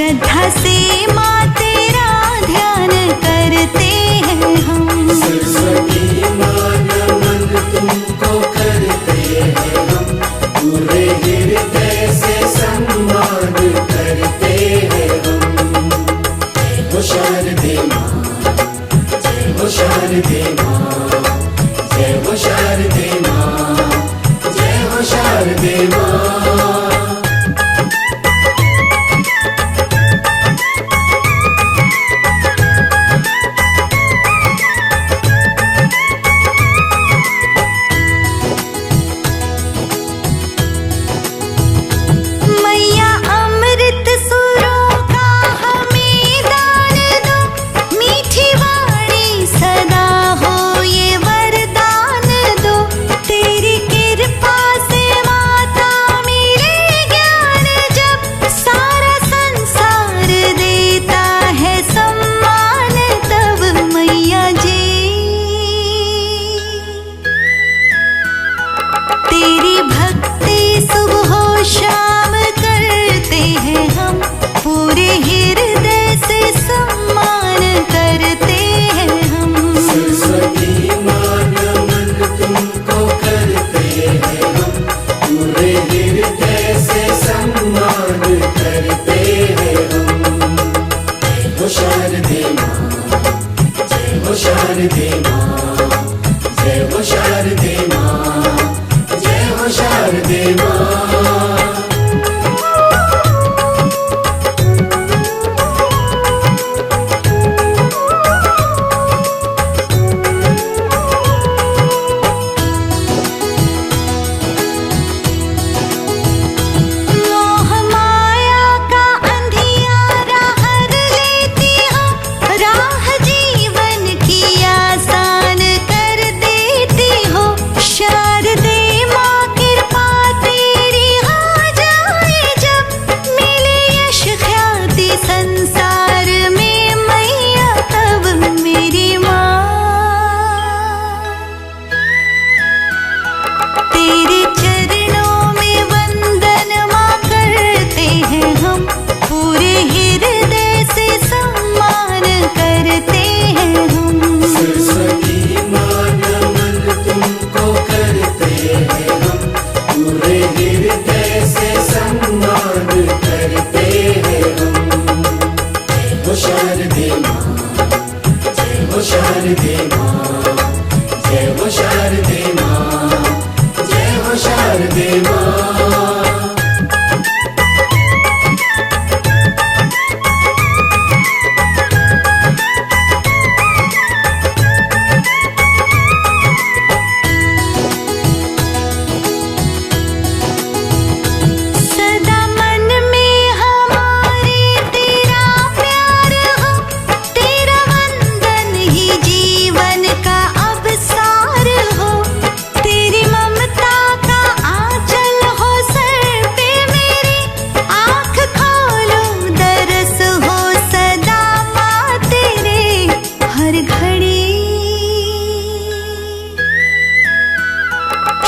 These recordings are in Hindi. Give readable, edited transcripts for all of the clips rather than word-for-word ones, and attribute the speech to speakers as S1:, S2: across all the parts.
S1: श्रद्धा से माँ तेरा ध्यान करते हैं हम।
S2: सरस्वती माँ नमन तुमको करते हैं हम, पूरे हृदय से सम्मान करते हैं हम। जय हो शारदे माँ, जय हो शारदे माँ, जय हो शारदे माँ, जय हो शारदे माँ।
S1: तेरी भक्ति सुबह शाम करते हैं हम, पूरे हृदय से सम्मान करते हैं हम।
S2: सरस्वती माँ नमन तुमको करते हैं हम, पूरे हृदय से सम्मान करते हैं हम। जय हो शारदे माँ, जय हो शारदे माँ, जय हो शारदे माँ, जय हो शारदे माँ। शारदे माँ, जय हो शारदे माँ, जय हो शारदे माँ, जय हो शारदे माँ।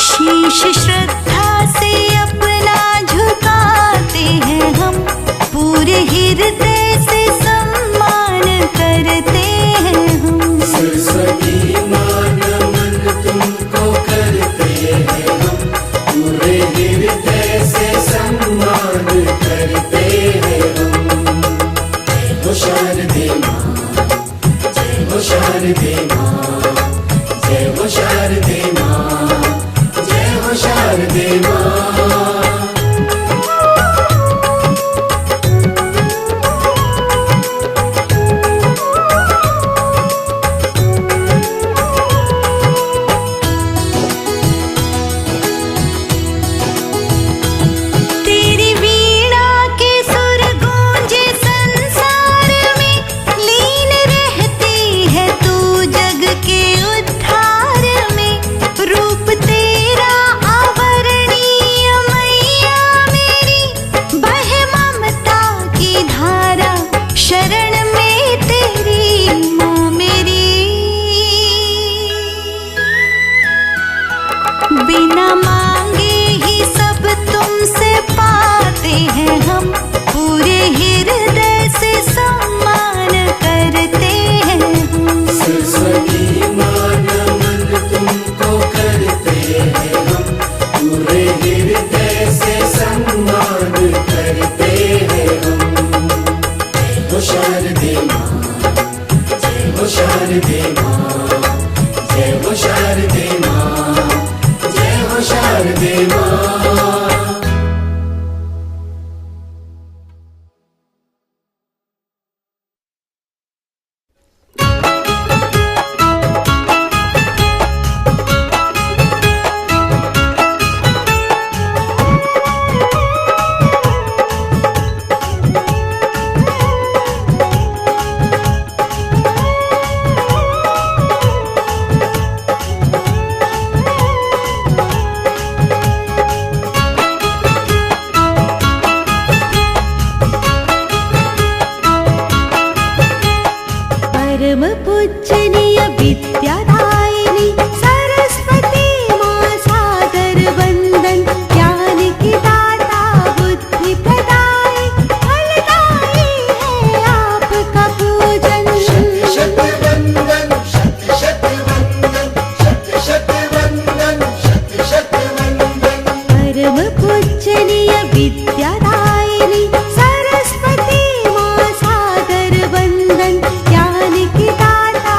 S1: शीश श्रद्धा से अपना झुकाते हैं हम, पूरे हृदय से सम्मान करते हैं हम।
S2: सरस्वती माँ नमन तुमको करते हैं हम, पूरे हृदय से सम्मान करते हैं हम। जय हो शारदे माँ, जय हो शारदे माँ, जय हो शारदे माँ, जय हो शारदे माँ।
S1: पूजनीय विद्यादायिनी सरस्वती माँ सादर वंदन। ज्ञान की दाता बुद्धि प्रदायी फलदायी है आपका पूजन।
S2: शत वंदन शत शत वंदन शत शत वंदन शत शत वंदन।
S1: परम पूजनीय विद्यादायिनी सरस्वती माँ सादर वंदन। ज्ञान की दाता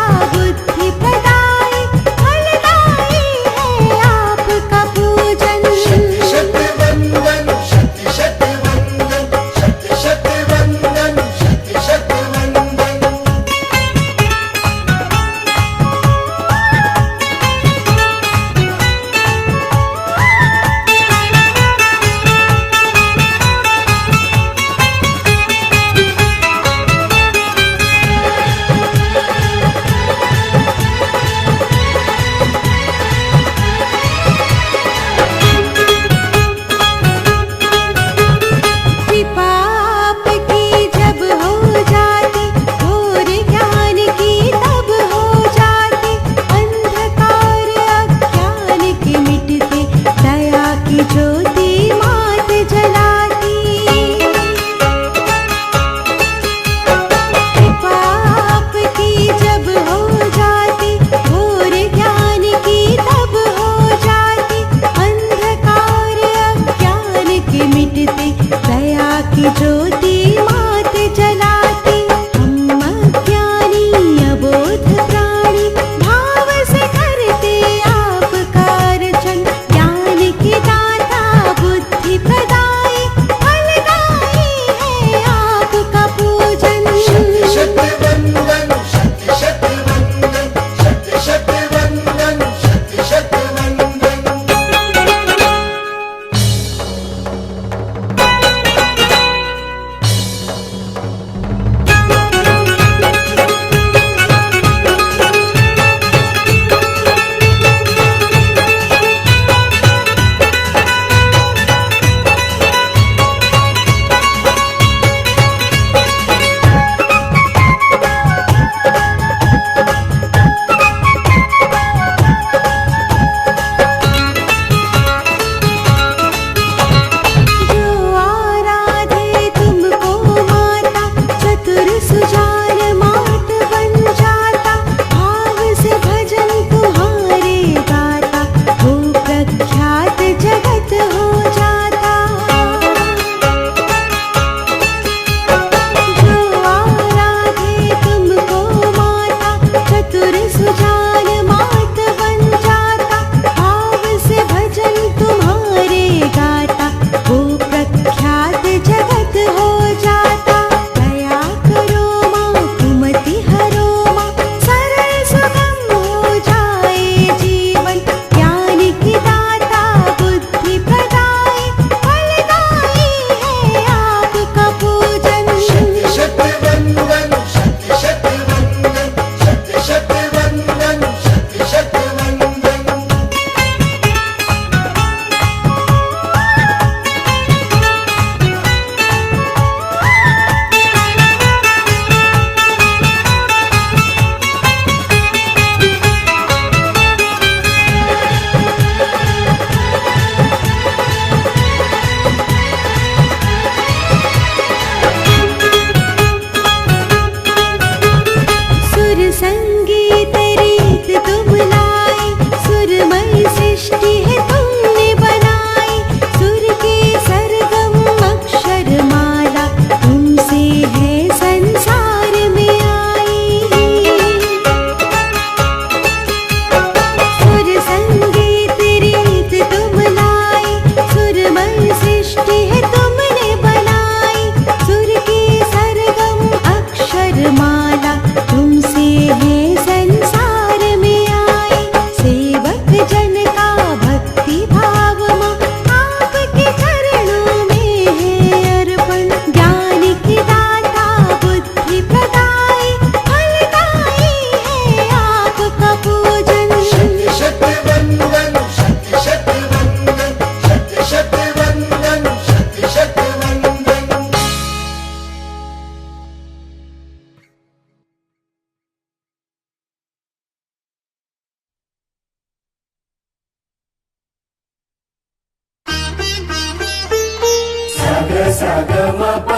S2: सा ग म प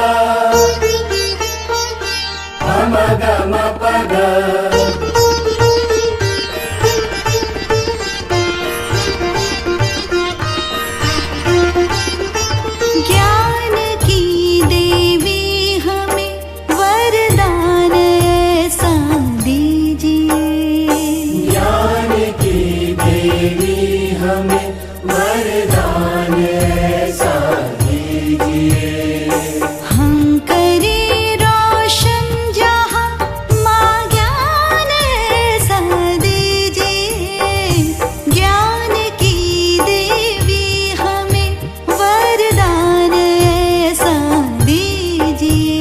S2: प म ग म प ग
S1: ज्ञान की देवी हमें वरदान ऐसा दीजिए।
S2: ज्ञान की देवी हमें वरदान ऐसा दीजिए।
S1: हम करें रोशन जहाँ माँ ज्ञान ऐसा दीजिए। ज्ञान की देवी हमें वरदान ऐसा दीजिए।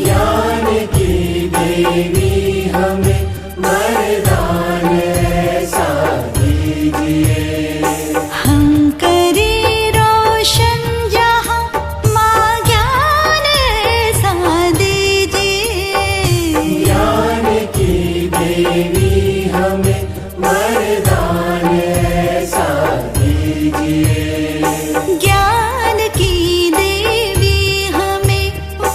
S2: ज्ञान की देवी हमें वरदान ऐसा दीजिए।
S1: हम करें रोशन जहाँ माँ ज्ञान ऐसा दीजिए।
S2: ज्ञान की देवी हमें वरदान ऐसा दीजिए।
S1: ज्ञान की देवी हमें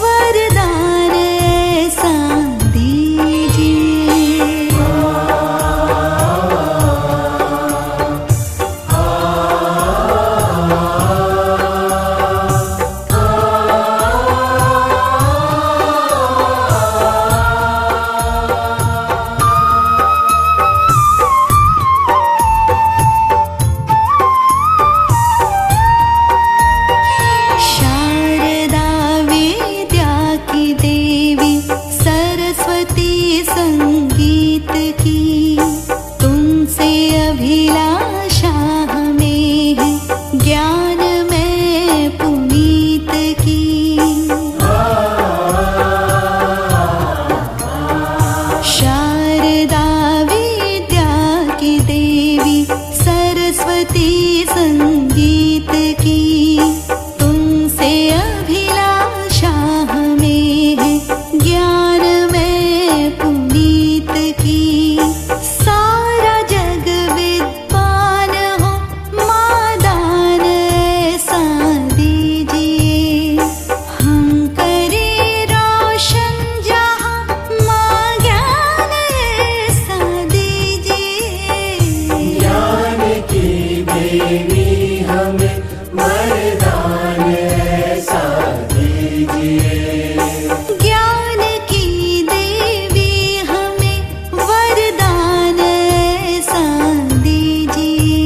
S1: वरदान ऐसा दीजिए। शारदा विद्या की देवी सरस्वती संगीत की तुमसे अभिलाषा हमें है ज्ञान में पुनीत की। शारदा विद्या की देवी सरस्वती संगीत की तुमसे अभिलाषा हमें है ज्ञान में पुनीत की। सारा जग विद्वान हो माँ दान ऐसा दीजिए। हम करें रोशन जहाँ माँ ज्ञान ऐसा दीजिए।
S2: ज्ञान की देवी हमें वरदान ऐसा दीजिए।
S1: ज्ञान की देवी हमें वरदान ऐसा दीजिए।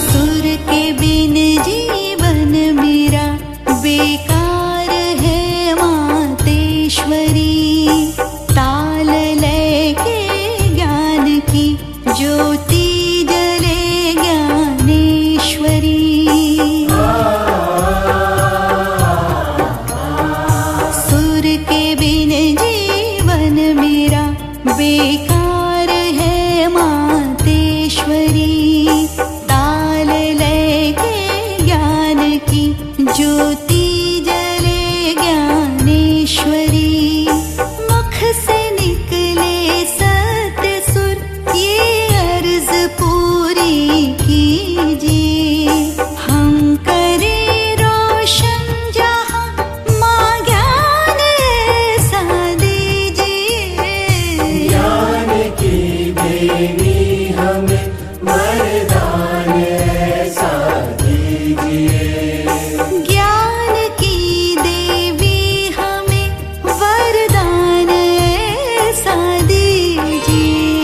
S1: सुर के बिन जीवन मेरा बेकार है मातेश्वरी। ताल लय के ज्ञान की ज्योति जले ज्ञानेश्वरी। सुर के बिन जीवन मेरा बेकार है मातेश्वरी। ताल लय के ज्ञान की ज्योति जले ज्ञानेश्वरी। मुख से निकले सत्य सुर ये अर्ज पूरी कीजिए। हम करें रोशन जहाँ माँ ज्ञान ऐसा दीजिए।
S2: ज्ञान की देवी हमें वरदान ऐसा दीजिए।
S1: ज्ञान की देवी हमें वरदान ऐसा दीजिए।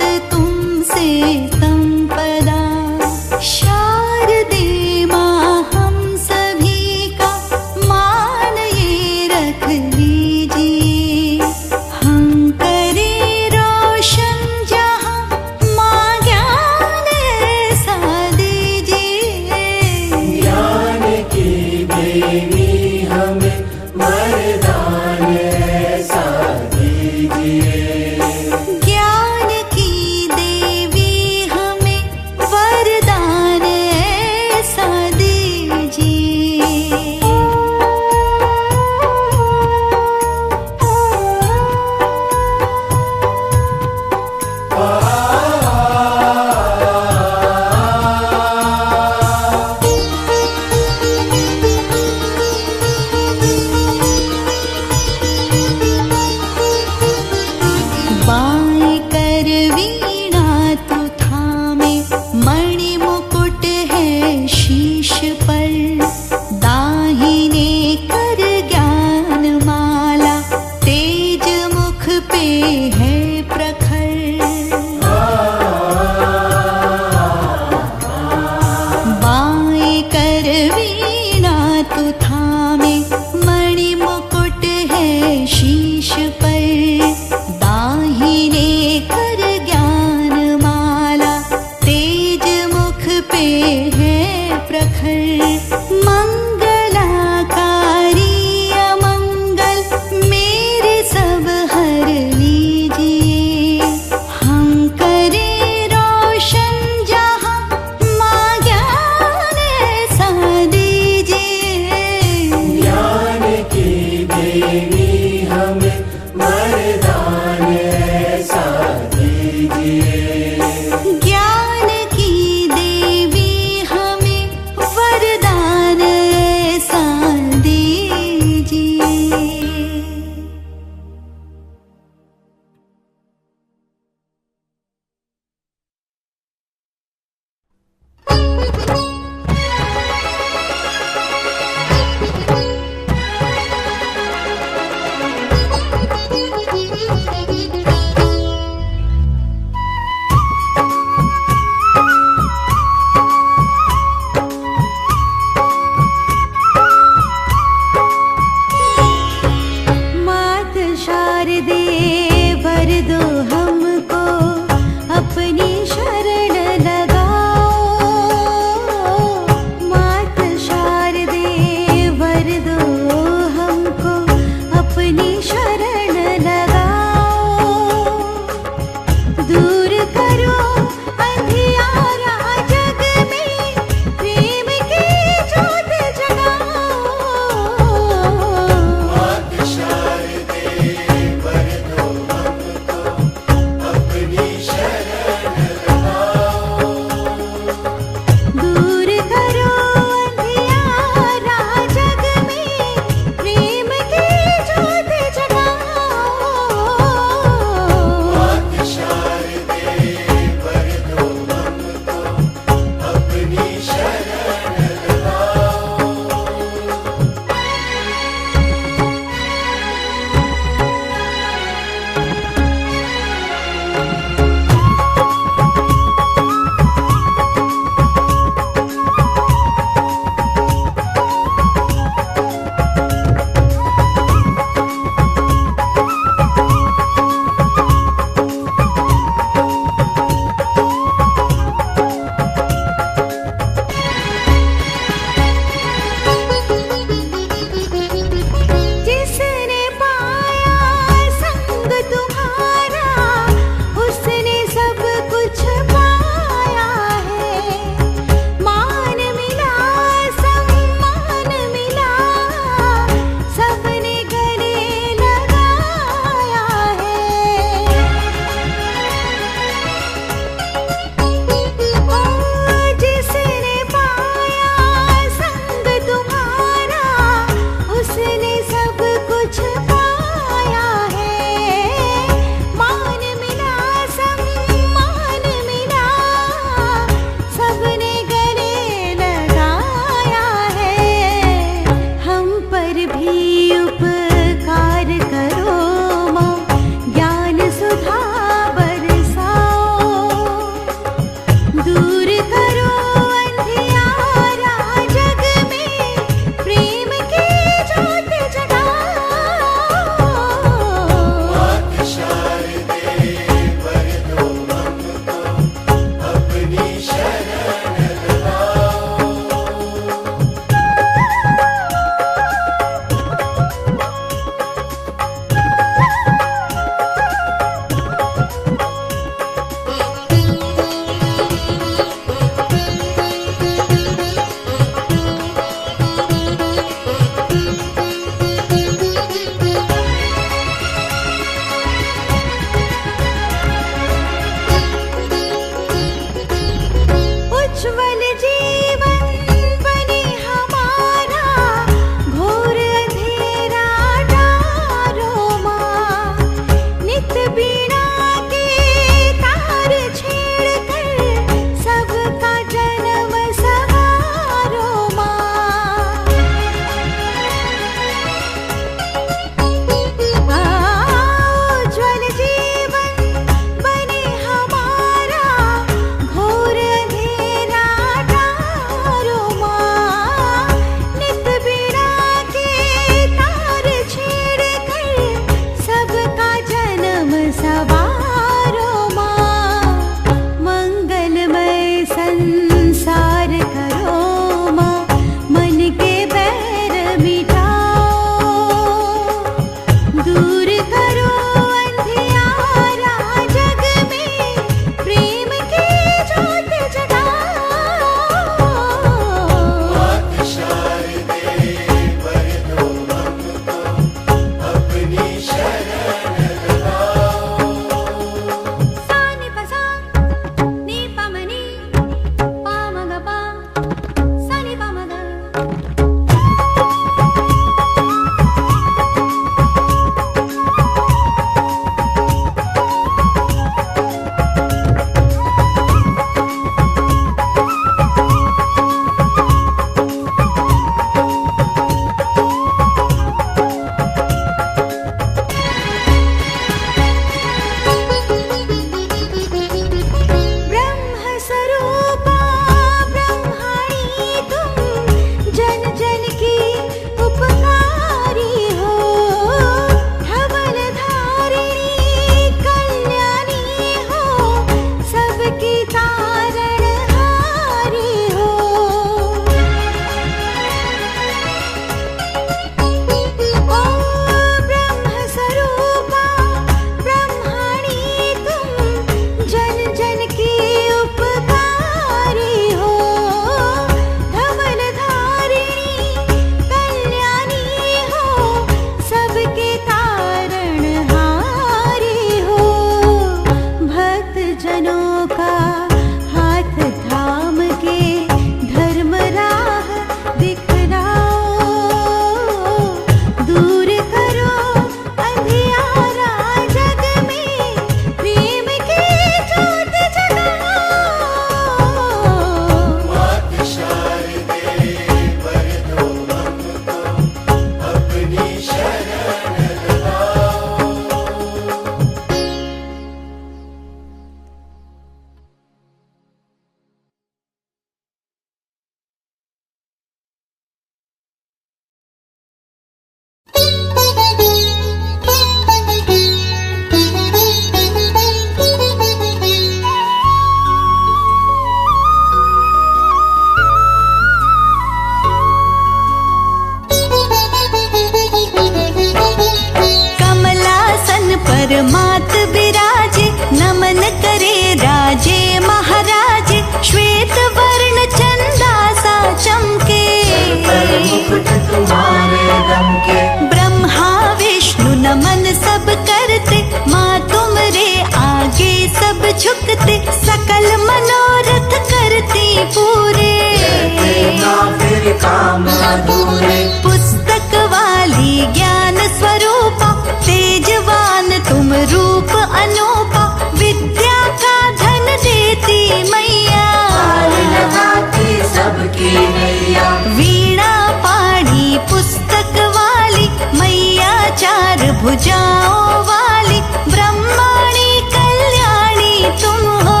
S2: नाम अधूरे।
S1: पुस्तक वाली ज्ञान स्वरूपा, तेजवान तुम रूप अनूपा, विद्या का धन देती मैया,
S2: पार लगाती सबकी नैया।
S1: वीणा पाणी पुस्तक वाली मैया, चार भुजाओं वाली ब्रह्माणी कल्याणी तुम हो,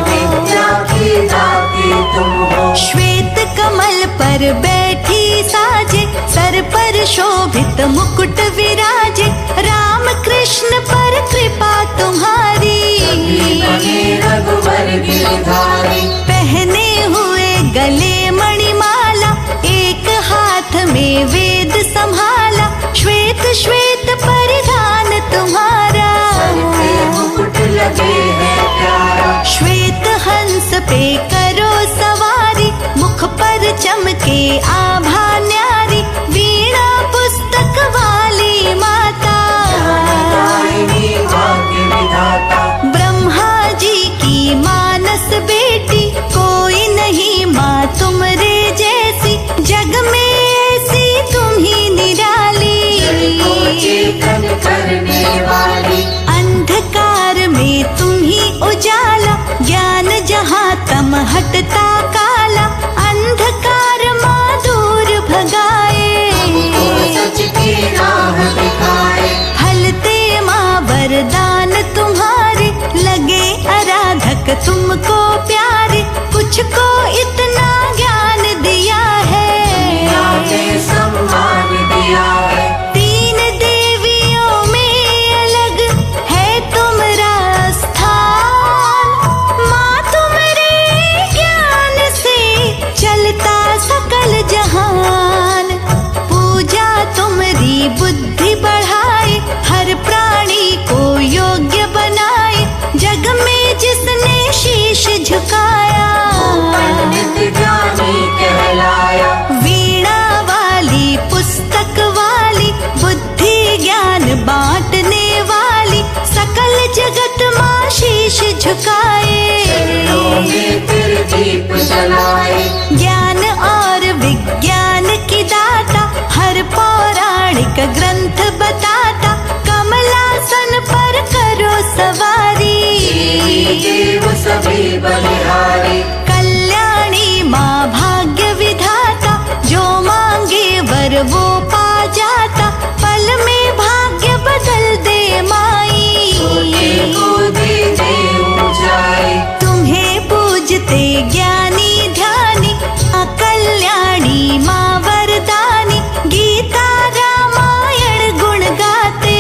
S2: विद्या की दाती तुम हो।
S1: श्वेत कमल पर बैठी साजे, सर पर शोभित मुकुट विराजे, राम कृष्ण पर कृपा तुम्हारी,
S2: बने रघुवर गिरधारी।
S1: पहने हुए गले मणिमाला, एक हाथ में वेद संभाला, श्वेत श्वेत परिधान तुम्हारा,
S2: सर पे मुकुट लगे है प्यारा।
S1: श्वेत हंस पे करो सवारी, मुख पर चमके आभा न्यारी, वीणा पुस्तक वाली माता,
S2: दायिनी भाग्य विधाता।
S1: ब्रह्मा जी की मानस बेटी, कोई नहीं माँ तुमरे जैसी, जग में ऐसी तुम ही निराली,
S2: चेतन करने वाली।
S1: अंधकार में तुम ही उजाला, ज्ञान जहाँ तम हटता काला, अंधकार माँ दूर भगाए,
S2: सच की राह दिखाए।
S1: फलते माँ वरदान तुम्हारे, लगे आराधक तुमको प्यारे, कुछ को इतना ज्ञान दिया है,
S2: आपने सम्मान दिया है।
S1: तीन देवियों में अलग है तुम्हारा स्थान, माँ तुम्हारे ज्ञान से चलता सकल जहान, पूजा तुम्हारी बुद्धि बढ़ाए, हर प्राणी को योग्य बनाए, जग में जिसने शीश झुकाया,
S2: पंडित ज्ञानी कहलाया।
S1: वीणा वाली पुस्तक वाली, बुद्धि ज्ञान बांटने वाली, सकल जगत माँ शीश झुकाए,
S2: चरणों में तेरे दीप जलाए।
S1: ज्ञान और विज्ञान की दाता, हर पौराणिक ग्रंथ बताता, कमलासन पर करो सवारी,
S2: देव सभी बलिहारी।
S1: कल्याणी माँ भाग्य विधाता, जो मांगे वर वो पा जाता, पल में भाग्य बदल दे माई,
S2: को दे दे ऊंचाई।
S1: तुम्हें पूजते ज्ञानी ध्यानी, अकल्याणी माँ वरदानी, गीता रामायण गुण गाते,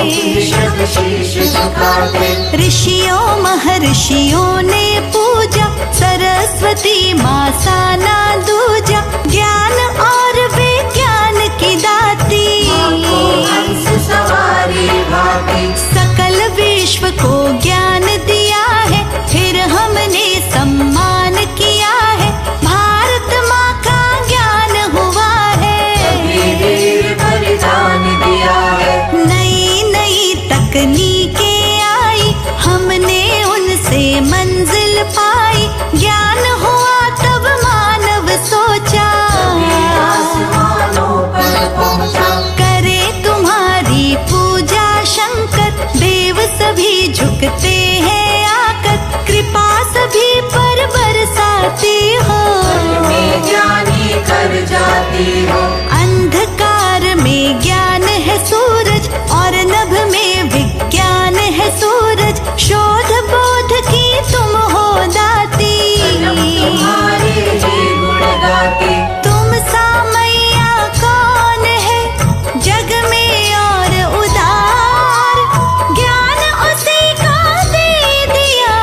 S2: उपनिषद शीश झुकाते।
S1: ऋषियों महर्षियों ने पूजा, सरस्वती माँ साना दूजा, ज्ञान और विज्ञान की दाती,
S2: हंस सवारी भाती।
S1: सकल विश्व को ज्ञान दिया है, फिर हमने सम्मान किया है, भारत माँ का ज्ञान हुआ है,
S2: वीर बलिदान दिया है।
S1: नई नई तकनीकें आई, हमने उनसे मंजिल पाई, ज्ञान हुआ तब मानव सोचा,
S2: आसमानों पर पहुंचा।
S1: करे तुम्हारी पूजा शंकर, देव सभी झुकते हैं आकर, कृपा सभी पर बरसाती हो,
S2: में ज्ञानी कर जाती हो।
S1: अंधकार में ज्ञान है सूरज, और नभ में विज्ञान है सूरज, शोध बोध की तुम हो दाती,
S2: तुम्हारे ही गुण गाती।
S1: तुम सा मैया कौन है जग में और उदार, ज्ञान उसी को दे दिया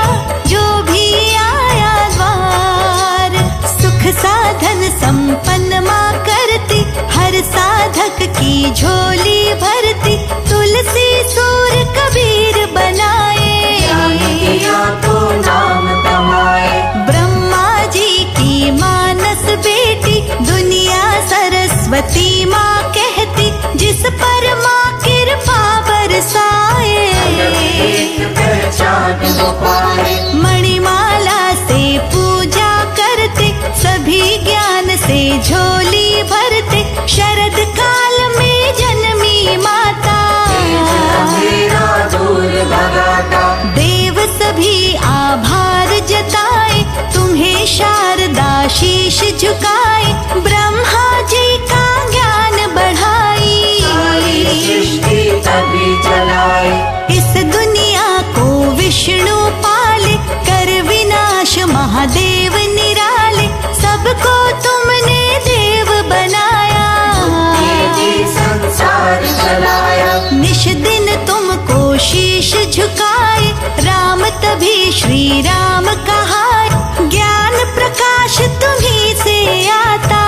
S1: जो भी आया द्वार, सुख साधन संपन्न माँ करती, हर साधक की झोली भरती, तुलसी सूर कबीर बनाए,
S2: दिया तो नाम कमाए।
S1: ब्रह्मा जी की मानस बेटी, दुनिया सरस्वती माँ कहती, जिस पर माँ कृपा बरसाए,
S2: एक पहचान हो पाए।
S1: मणिमाला से पूजा करते, सभी ज्ञान से झोली शारदा शीश झुकाए, ब्रह्मा जी का ज्ञान बढ़ाई।
S2: सृष्टि तभी चलाए,
S1: इस दुनिया को विष्णु पाले, कर विनाश महादेव निराले, सबको तुमने देव बनाया।
S2: ये संसार चलाया,
S1: निश दिन तुमको शीश झुकाए, राम तभी श्री राम कहाए, ज्ञान प्रकाश तुम्ही से आता।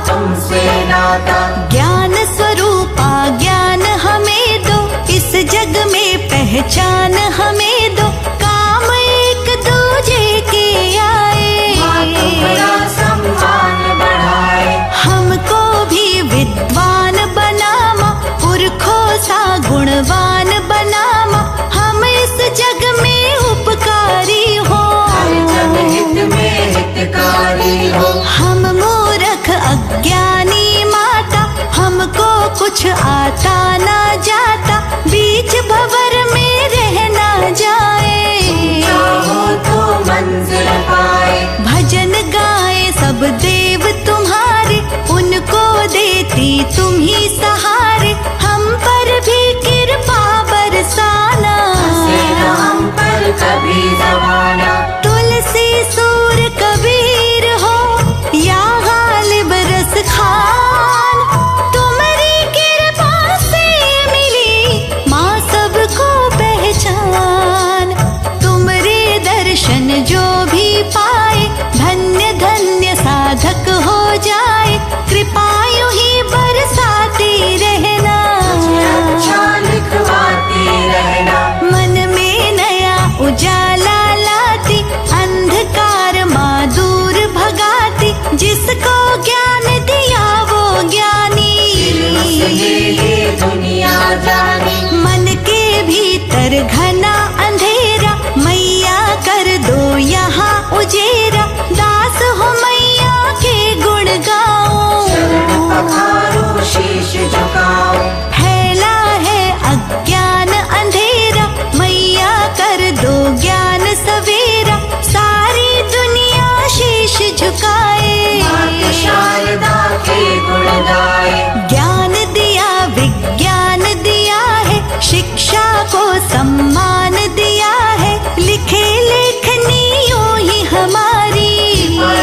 S2: तुमसे नाता,
S1: ज्ञान स्वरूपा ज्ञान हमें दो, इस जग में पहचान हमें दो, काम एक दूजे के आए।
S2: तुम्हारा सम्मान बढ़ाए,
S1: हमको भी विद्वान बनामा, पुरखों सा गुणवान बनामा, हम इस जग में उपकारी हो।
S2: हर जन हित में हितकारी हो।
S1: हम मूर्ख अज्ञानी माता, हमको कुछ आता ना जाता, बीच भंवर में रहना जाए।
S2: चाहो तो मंजिल पाए,
S1: भजन गाए सब देव तुम्हारे, उनको देती तुम ही सहारे, हम पर भी कृपा बरसाना।
S2: हंसे न हम पर कभी जमाना।
S1: तुलसी सूर कबीर हो या गालिब रस खान, तुम्हारी कृपा से मिली माँ सबको पहचान। तुम्हारे दर्शन जो भी पाए, धन्य धन्य साधक हो जाए, कृपा यूं ही बरसाती रहना।
S2: अच्छा लिखवाती रहना,
S1: मन में नया उजाला लाती, अंधकार माँ दूर भगाती, जिसको ज्ञान दिया वो ज्ञानी।
S2: ये दुनिया जानी,
S1: मन के भीतर घना अंधेरा, मैया कर दो यहाँ उजेरा, दास हो मैया के गुण गाओ।
S2: चरण पखारो शीश झुकाओ,
S1: फैला है अज्ञान अंधेरा, मैया कर दो ज्ञान सवेरा, सारी दुनिया शीश झुकाए।
S2: मात शारदा के गुण गाए,
S1: ज्ञान दिया विज्ञान दिया है, शिक्षा को सम्मान दिया है, लिखे लेखनियों ही हमारी।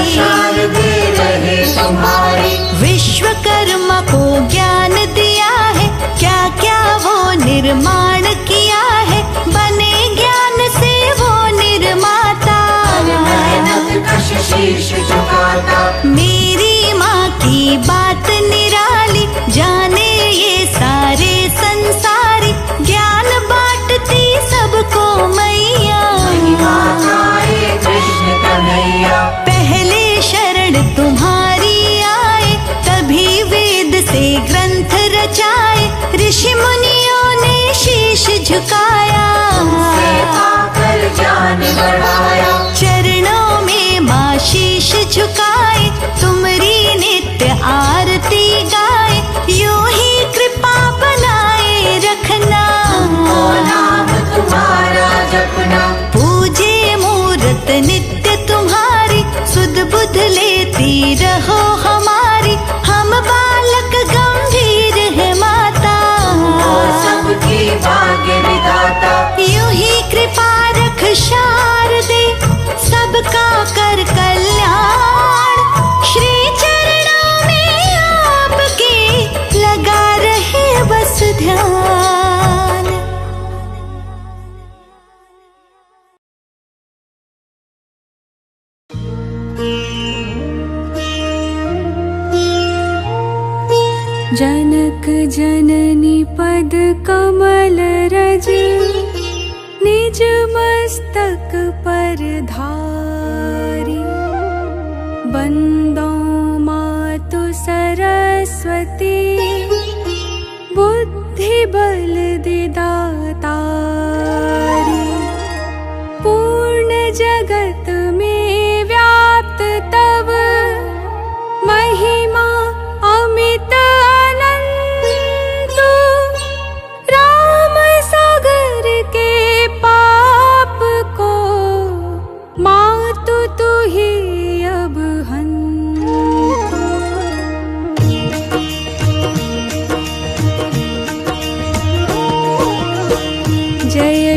S2: शारदे रहे तुम्हारी,
S1: विश्वकर्मा को ज्ञान दिया है, क्या क्या वो निर्माण किया है, बने ज्ञान से वो निर्माता।
S2: मेहनत कश शीश झुकाता,
S1: मेरी माँ की बात निराली, जाने ये सारे संसारी, ज्ञान बांटती सबको मैया।
S2: गाए कृष्ण कन्हैया,
S1: पहले शरण तुम्हारी आए, तभी वेद से ग्रंथ रचाए, ऋषि मुनियों ने शीश झुकाया।
S2: से पाकर ज्ञान बढ़ाया,
S1: चरणों में माँ शीश झुकाए, तुमरी नित्य आरती गाए, यूं ही कृपा बनाए रखना।
S2: ओ नाम तुम्हारा जपना,
S1: पूजे मूरत नित्य तुम्हारी, सुध बुध लेती रहो हमारी, हम बालक गंभीर है माता।
S2: और सबकी भाग्य विधाता,
S1: यूं ही कृपा रख शारदे, सबका कर कल्याण, श्री चरणों में आपके लगा रहे बस ध्यान।
S3: जनक जननी पद कमल रज, निज मस्तक पर धारी, बंदो मातु सरस्वती, बुद्धि बल दे दातारी। पूर्ण जगत में व्याप्त तव महिमा अमित अनंत, राम सागर के पाप को मातु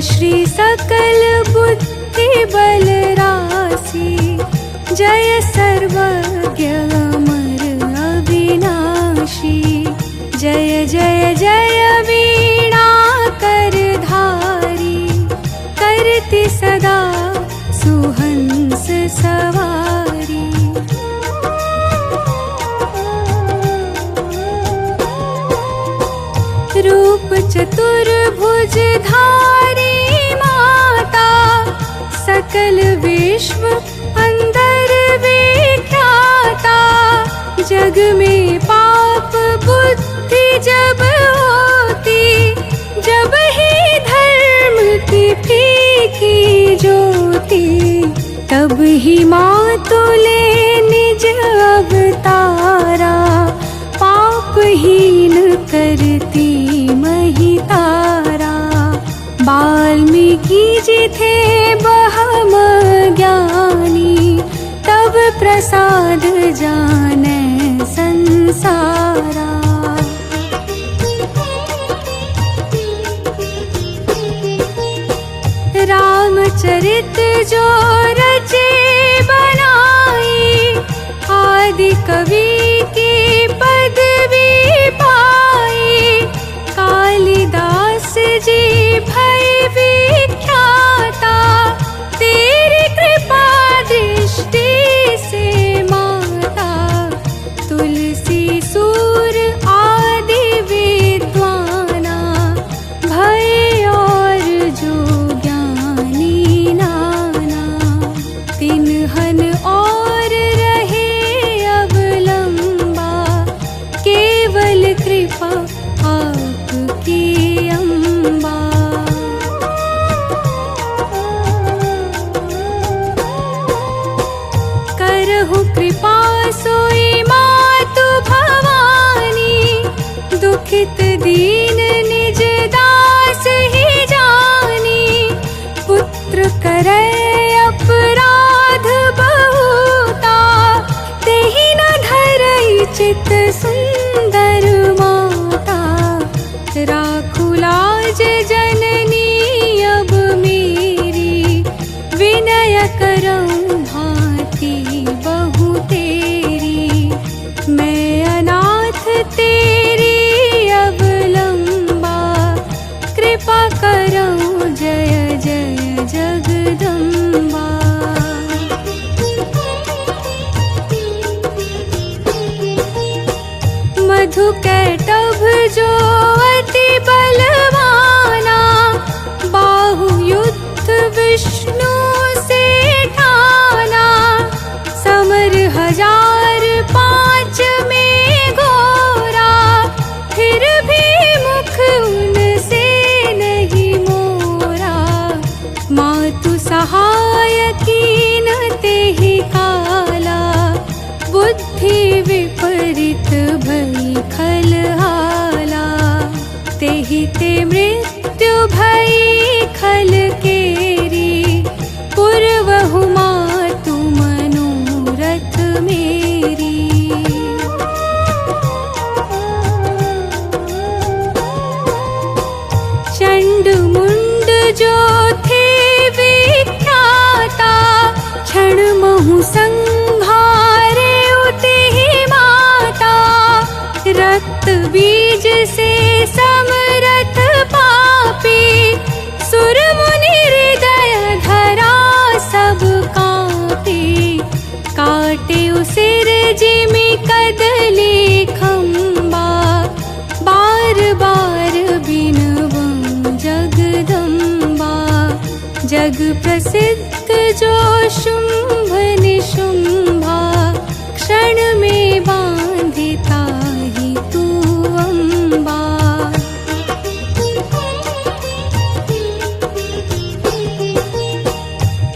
S3: श्री सकल बुद्धि बल राशि, जय सर्वज्ञ अमर अविनाशी। जय जय जय वीणा कर धारी, करती सदा सुहंस सवारी। रूप चतुर्भुज धारी माता, सकल विश्व अंदर विख्याता। जग में पाप बुद्धि जब होती, जब ही धर्म की फीकी ज्योति, तब ही मातुले निज अवतारा। पापहीन करती महितारा, वाल्मीकि जी थे बहम ज्ञानी, तब प्रसाद जाने संसारा। रामचरित जो रचे बनाई, आदि कवि की पदवी पाई। कालिदास जी भय विख्याता, तेरी कृपा दृष्टि से माता। तुलसी सूर आदि विद्वाना, भय और जो ज्ञानी नाना। तिन्हन और रहे अवलंबा, केवल कृपा आपकी अम्बा। करहु कृपा सोई मातु भवानी, दुखित दीन निज दास ही जानी। पुत्र करे अपराध बहुता, तेहि न धरई चित सुंदर माता। राखु लाज जननी अब मेरी, विनय करऊं भांति बहु तेरी। मैं अनाथ तेरी अवलंबा, कृपा करऊं जय जय जगदम्बा। मधु कैटभ जो अति बलवाना, बाहु युद्ध विष्णु से ठाना। समर 1005 में घोरा, फिर भी मुख उनसे नहीं मोरा। मातु सहाय कीन तेहि काला, बुद्धि विपरीत भई खलहाला। तेहि ते मृत्यु भई खल केरी, पूर्वहु मातु मनोरथ मेरी। चंड मुंड जो थे विख्याता, क्षण महु संहारे उतेहि माता। रक्त बीज से समरथ पापी, सुर मुनि हृदय धरा सब कांपी। काटे उसिर जिमि कदली खंबा, बार बार बिनवऊं जगदम्बा। जग प्रसिद्ध जो शुंभ निशुंभा, क्षण में बांधिता ही तू अम्बा।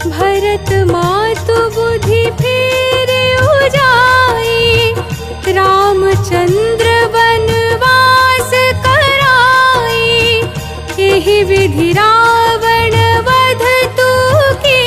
S3: भरत मातु बुद्धि फिर उजाई, रामचंद्र वनवास कराई। यही विधि रावण वध तू की,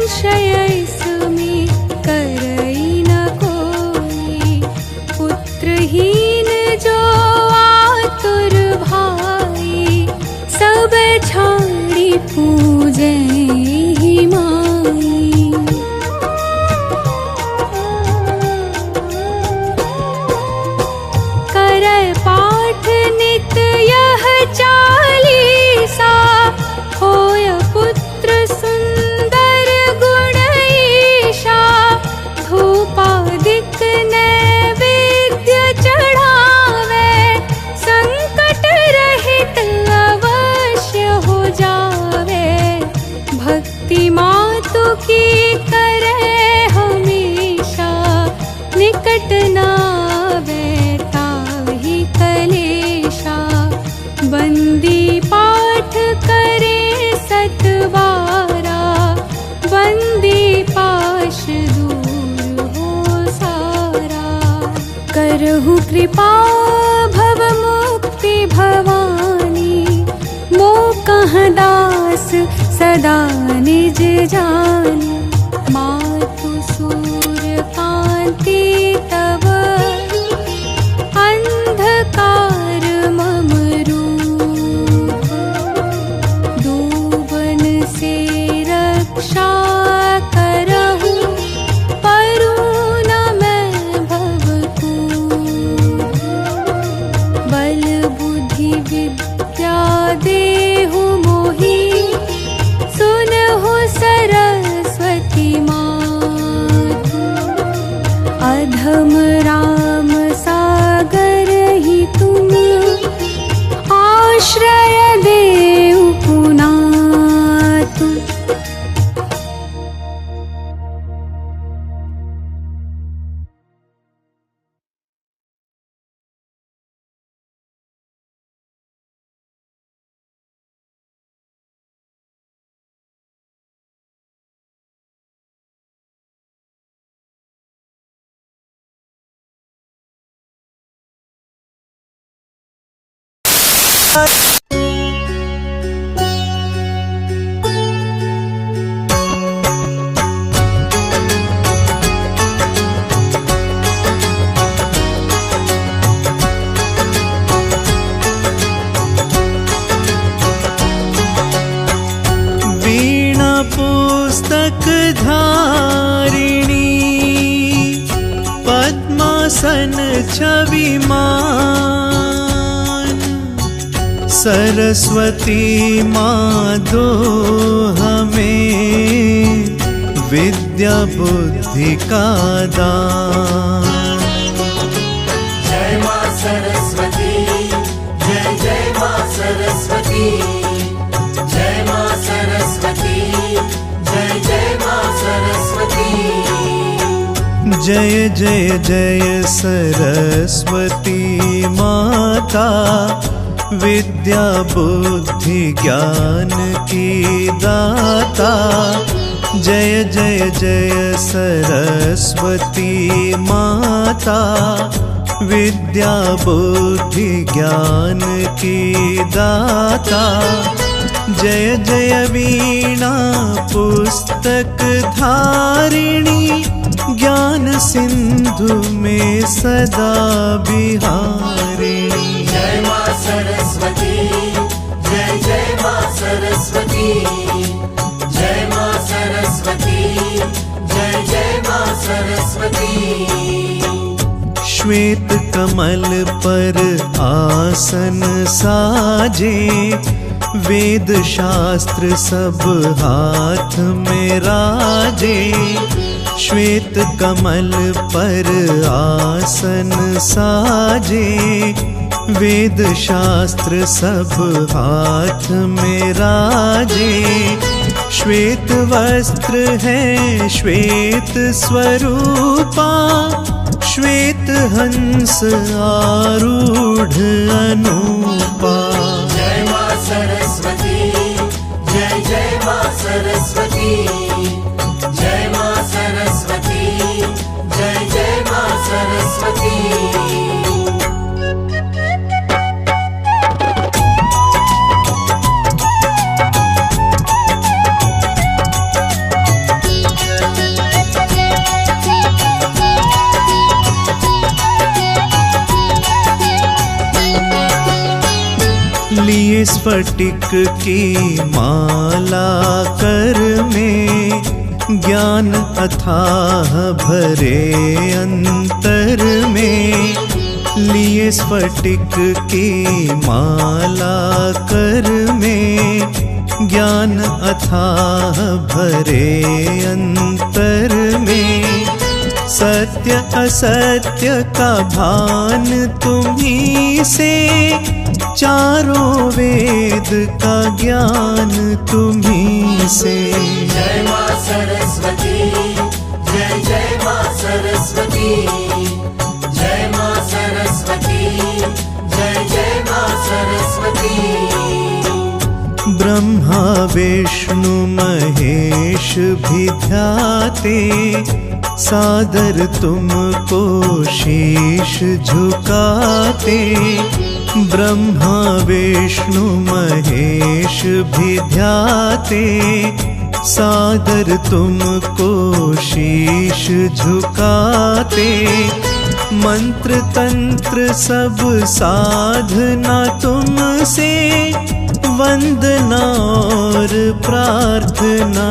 S3: संशय इसमें करई न कोई। पुत्रहीन जो आतुर भाई, सब छाड़ी पूजे ही माई। करय पाठ नित यह चालीसा, होय पुत्र सुंदर गुण ईशा। धूपादिक नैवेद्य चढ़ावे, संकट रहित अवश्य हो जावे। भक्ति मातु की करे हमेशा, निकट नावे ताहि कलेशा। बंदी पाठ करे सतवारा, बंदी पाश दूर हो सारा। करहु कृपा भव मुक्ति भवानी, मोह दास सदा निज जानी। मातु सूर्य कांति तव, अंधकार मम रूप। दूबन से रक्षा करहु, परू न मैं भवतूप। बल बुद्धि विद्या देहु मोहि, सुनहु सरस्वती मातु। अधम राम सागर ही तुम, आश्रय देहु पुनातु।
S4: वीणा पुस्तक धारिणी, पद्मासन छविमान। सरस्वती माधो हमें, विद्या बुद्धि का दान।
S2: जय मां सरस्वती, जय जय मां सरस्वती। जय मां सरस्वती, जय जय मां सरस्वती।
S4: जय जय जय सरस्वती माता, विद्या बुद्धि ज्ञान की दाता। जय जय जय सरस्वती माता, विद्या बुद्धि ज्ञान की दाता। जय जय वीणा पुस्तक धारिणी, ज्ञान सिंधु में सदा बिहारिणी।
S2: जय मां सरस्वती, जय जय मां सरस्वती। जय मां सरस्वती, जय जय मां सरस्वती।
S4: श्वेत कमल पर आसन साजे, वेद शास्त्र सब हाथ में राजे। श्वेत कमल पर आसन साजे, वेद शास्त्र सब हाथ में राजे। श्वेत वस्त्र है श्वेत स्वरूपा, श्वेत हंस आरूढ़ अनूपा।
S2: जय मां सरस्वती, जय जय मां सरस्वती। जय मां सरस्वती, जय जय मां सरस्वती।
S4: लिए स्फटिक की माला कर में, ज्ञान अथाह भरे अंतर में। लिए स्फटिक की माला कर में, ज्ञान अथाह भरे अंतर में। सत्य असत्य का भान तुम्ही से, चारों वेद का ज्ञान तुम्ही से।
S2: जय मां सरस्वती, जय जय मां सरस्वती, जय मां सरस्वती, जय जय मां सरस्वती।
S4: ब्रह्मा विष्णु महेश भी ध्याते, सादर तुमको शीश झुकाते। ब्रह्मा विष्णु महेश भी ध्याते, सादर तुमको शीश झुकाते। मंत्र तंत्र सब साधना तुमसे, वंदना और प्रार्थना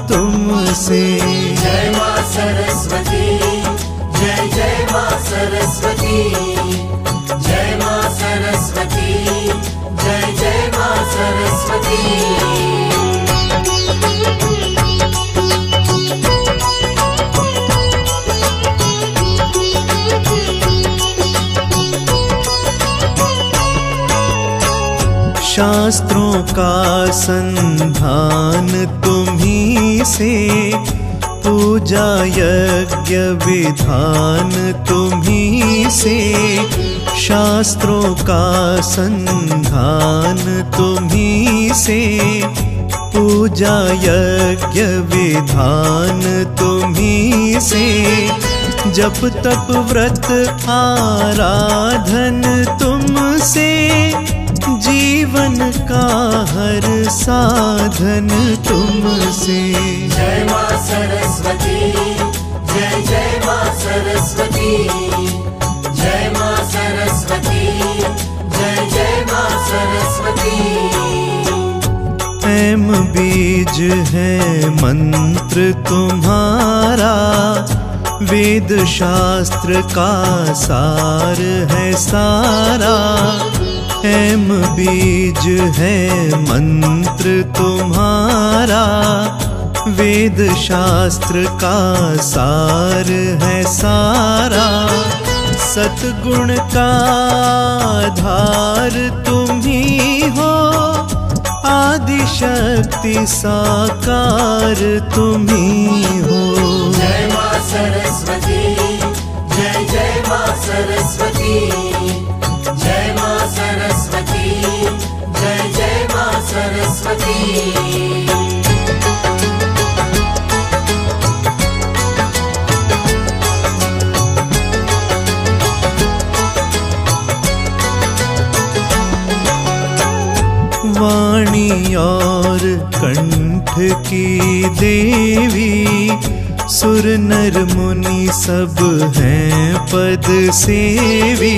S4: तुमसे।
S2: जय मां सरस्वती, जय जय मां सरस्वती, जय मां सरस्वती, जय जय मां सरस्वती।
S4: शास्त्रों का संधान तुम्ही से, पूजा यज्ञ विधान तुम्ही से। शास्त्रों का संधान तुम्ही से, पूजा यज्ञ विधान तुम्ही से। जप तप व्रत आराधन तुमसे, जीवन का हर साधन तुमसे।
S2: जय मां सरस्वती, जय जय मां सरस्वती, जय मां सरस्वती, जय जय मां सरस्वती।
S4: प्रेम बीज है मंत्र तुम्हारा, वेद शास्त्र का सार है सारा। हेम बीज है मंत्र तुम्हारा, वेद शास्त्र का सार है सारा। सतगुण का आधार तुम ही हो, आदि शक्ति साकार तुम ही हो।
S2: जय मां सरस्वती, जय जय मां सरस्वती, जय मां सरस्वती, जय जय मां सरस्वती।
S4: वाणी और कंठ की देवी, सुर नर मुनि सब हैं पद सेवी।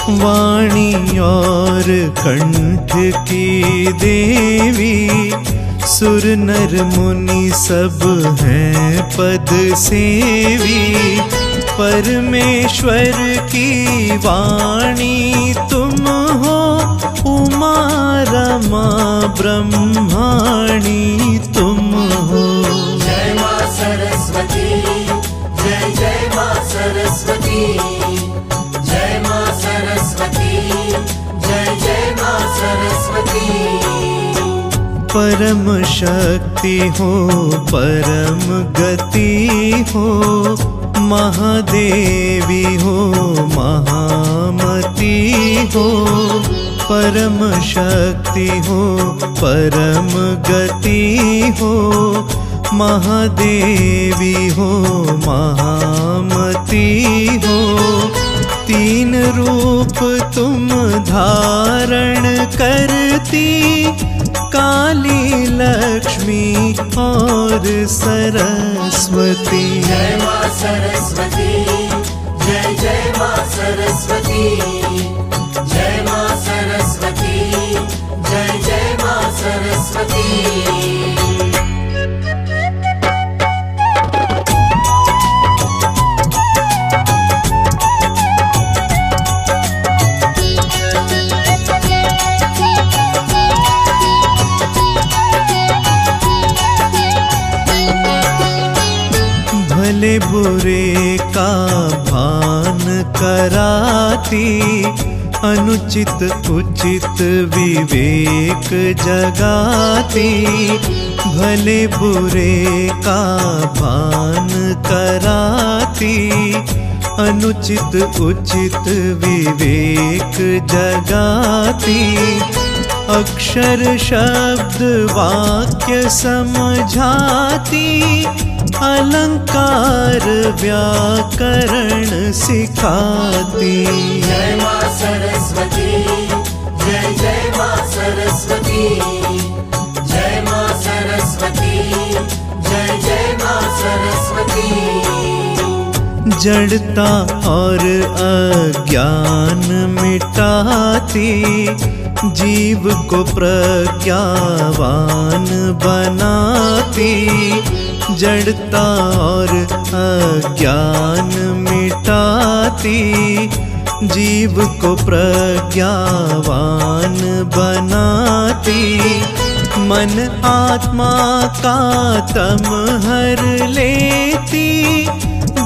S4: वाणी और कंठ की देवी, सुर नर मुनि सब हैं पद सेवी। परमेश्वर की वाणी तुम हो, उमा रमा ब्रह्माणी तुम हो।
S2: जय मां सरस्वती, जय जय मां सरस्वती, जय मां सरस्वती, जय जय मां सरस्वती।
S4: परम शक्ति हो, परम गति हो, महादेवी हो, महामती हो। परम शक्ति हो, परम गति हो, महादेवी हो, महामती हो। तीन रूप तुम धारण करती, काली लक्ष्मी और सरस्वती।
S2: जय मां सरस्वती, जय जय मां सरस्वती, जय मां सरस्वती, सरस्वती।
S4: भले बुरे का भान कराती, अनुचित उचित विवेक जगाती। भले बुरे का भान कराती, अनुचित उचित विवेक जगाती। अक्षर शब्द वाक्य समझाती, अलंकार व्याकरण सिखाती।
S2: जय मां सरस्वती, जय जय मां सरस्वती। जय मां सरस्वती, जय जय मां सरस्वती।
S4: जड़ता और अज्ञान मिटाती, जीव को प्रज्ञावान बनाती। जड़ता और अज्ञान मिटाती, जीव को प्रज्ञावान बनाती। मन आत्मा का तम हर लेती,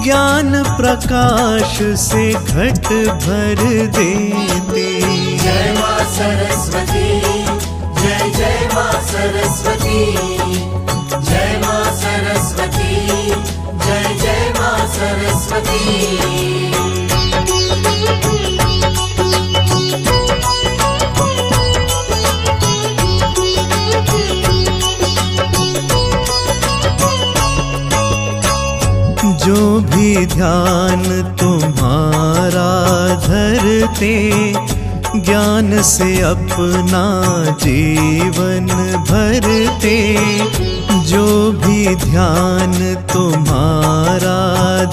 S4: ज्ञान प्रकाश से घट भर देती।
S2: जय मां सरस्वती, जय जय मां सरस्वती। जय मां सरस्वती, जय जय मां सरस्वती।
S4: जो भी ध्यान तुम्हारा धरते, ज्ञान से अपना जीवन भरते। जो भी ध्यान तुम्हारा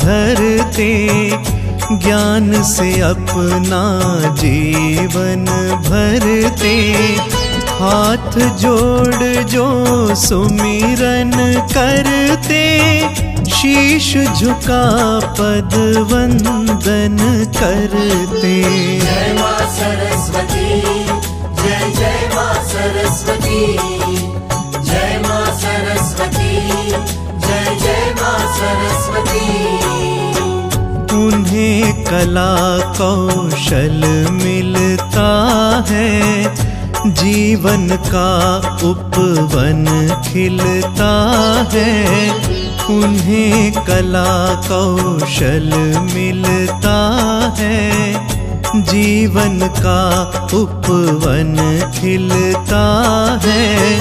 S4: धरते, ज्ञान से अपना जीवन भरते। हाथ जोड़ जो सुमिरन करते, शीश झुका पद वंदन करते।
S2: जय मां सरस्वती, जय जय मां सरस्वती। जय मां सरस्वती, जय जय मां सरस्वती।
S4: उन्हें कला कौशल मिलता है, जीवन का उपवन खिलता है। उन्हें कला कौशल मिलता है, जीवन का उपवन खिलता है।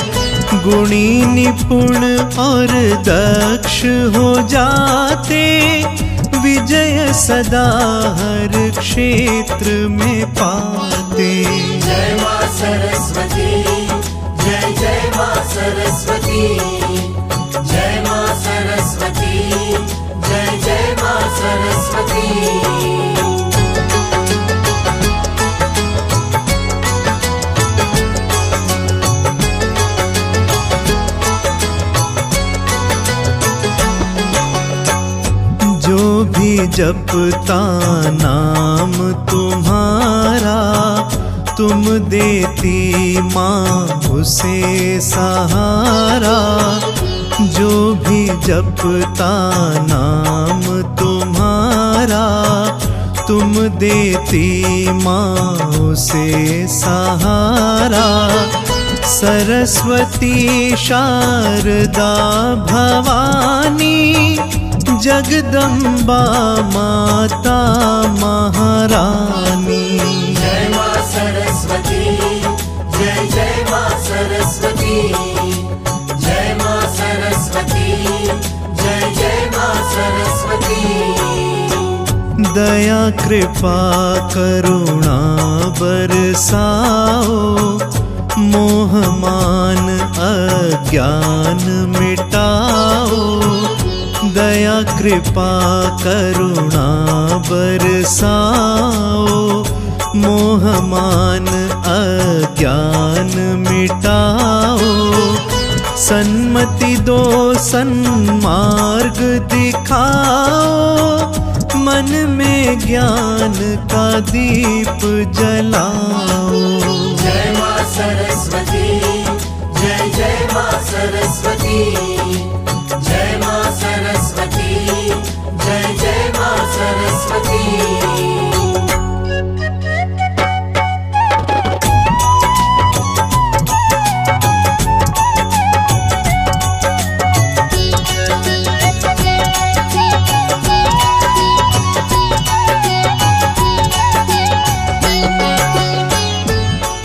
S4: गुणी निपुण और दक्ष हो जाते, विजय सदा हर क्षेत्र में पाते।
S2: जय मां सरस्वती, जय जय मां सरस्वती। जय मां सरस्वती, जय जय मां सरस्वती।
S4: जो भी जपता नाम तुम्हारा, तुम देती माँ उसे सहारा। जो भी जपता नाम तुम्हारा, तुम देती माँ उसे सहारा। सरस्वती शारदा भवानी, जगदम्बा माता महारानी।
S2: जय मां सरस्वती, जय जय मां सरस्वती। जय मां सरस्वती, जय जय मां सरस्वती।
S4: दया कृपा करुणा बरसाओ, मोह मान अज्ञान मिटाओ। दया कृपा करुणा बरसाओ, मोह मान अज्ञान मिटाओ, सन्मति दो सन्मार्ग दिखाओ, मन में ज्ञान का दीप जलाओ।
S2: जय मां सरस्वती, जय जय मां सरस्वती, जय मां सरस्वती, जय जय मां सरस्वती।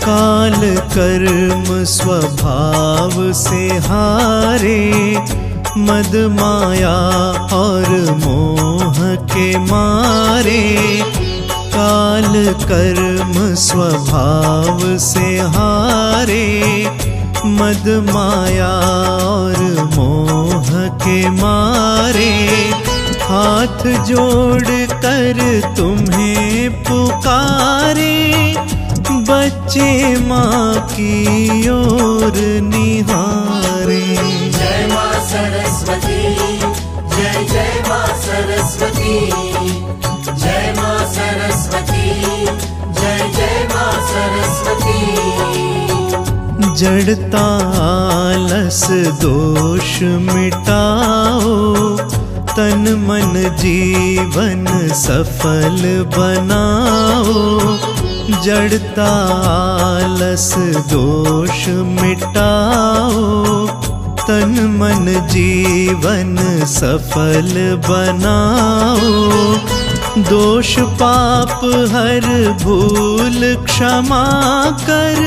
S4: काल कर्म स्वभाव से हारे, मद माया और मोह के मारे। काल कर्म स्वभाव से हारे, मद माया और मोह के मारे। हाथ जोड़ कर तुम्हें पुकारे, बच्चे माँ की ओर निहारे।
S2: जय मां सरस्वती, जय जय मां सरस्वती, जय मां सरस्वती, जय जय मां सरस्वती।
S4: जड़ता आलस दोष मिटाओ, तन मन जीवन सफल बनाओ। जड़ता आलस दोष मिटाओ, तन मन जीवन सफल बनाओ। दोष पाप हर भूल क्षमा कर,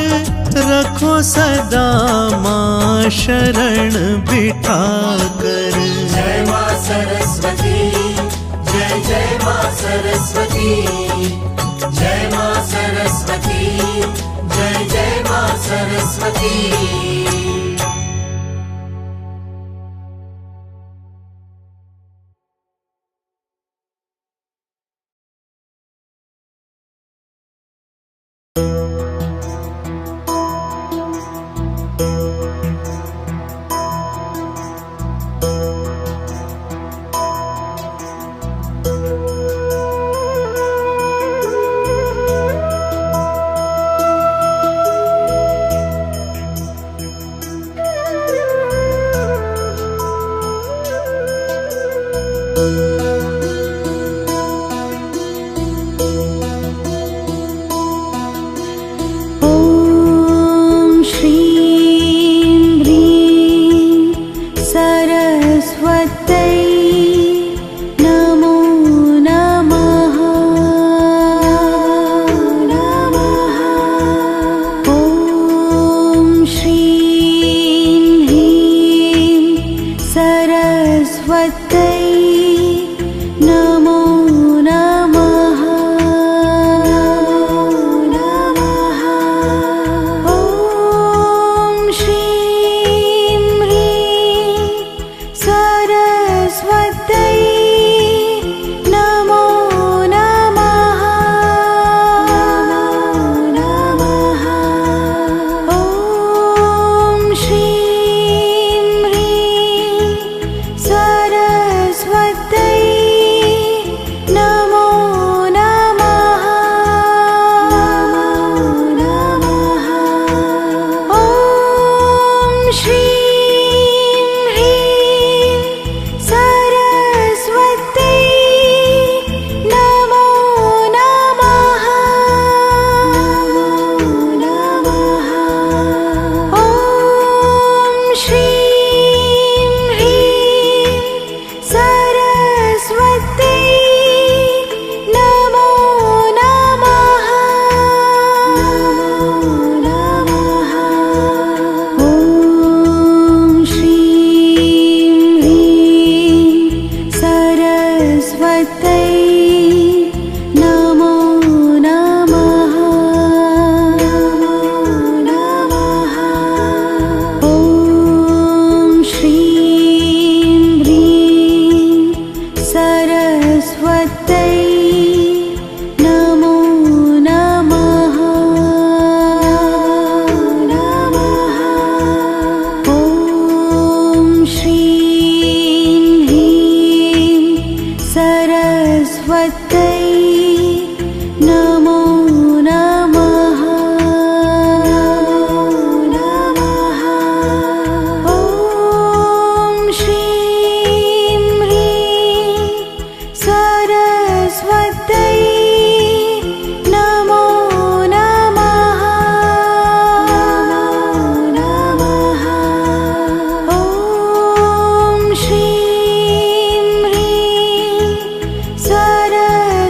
S4: रखो सदा माँ शरण बिठा कर।
S2: जय मां सरस्वती, जय जय मां सरस्वती, जय मां सरस्वती, जय जय मां सरस्वती।
S1: सरस्वत्यै नमो नमः। ॐ श्रीं ह्रीं सरस्वत्यै नमो नमः। ॐ श्रीं ह्रीं सरस्वत्यै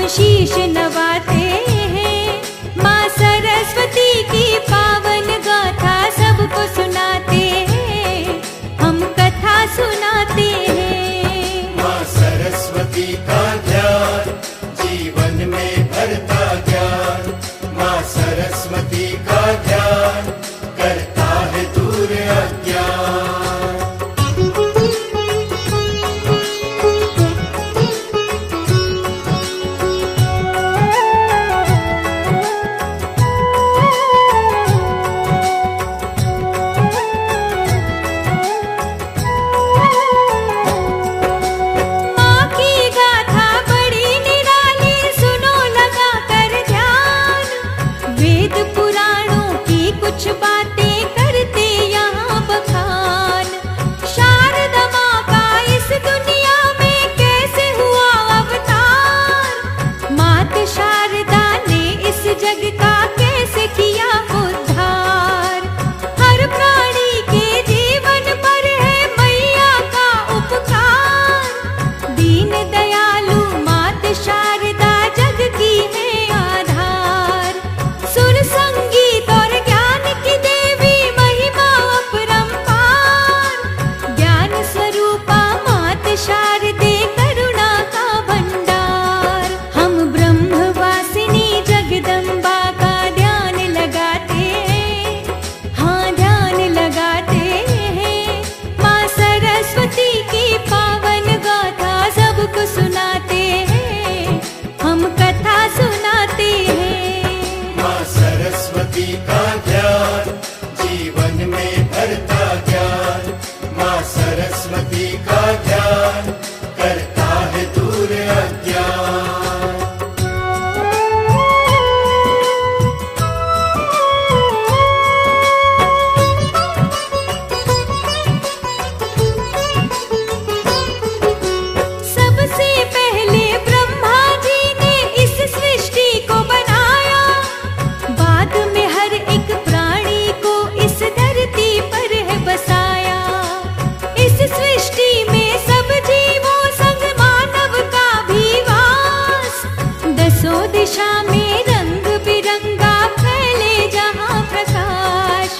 S3: शीश नवाते हैं। माँ सरस्वती की पावन गाथा सबको सुनाते हैं, हम कथा सुनाते हैं।
S2: माँ सरस्वती का ध्यान जीवन में भरता ज्ञान, माँ सरस्वती का ध्यान करता है दूर अज्ञान। सरस्वती का ध्यान करता है दूर अज्ञान।
S3: सबसे पहले ब्रह्मा जी ने इस सृष्टि को बनाया, बाद में हर एक प्राणी को इस धरती पर है बसाया। इस सृष्टि में सब जीवों संग मानव का भी वास, दसों दिशा में रंग बिरंगा फैले जहाँ प्रकाश।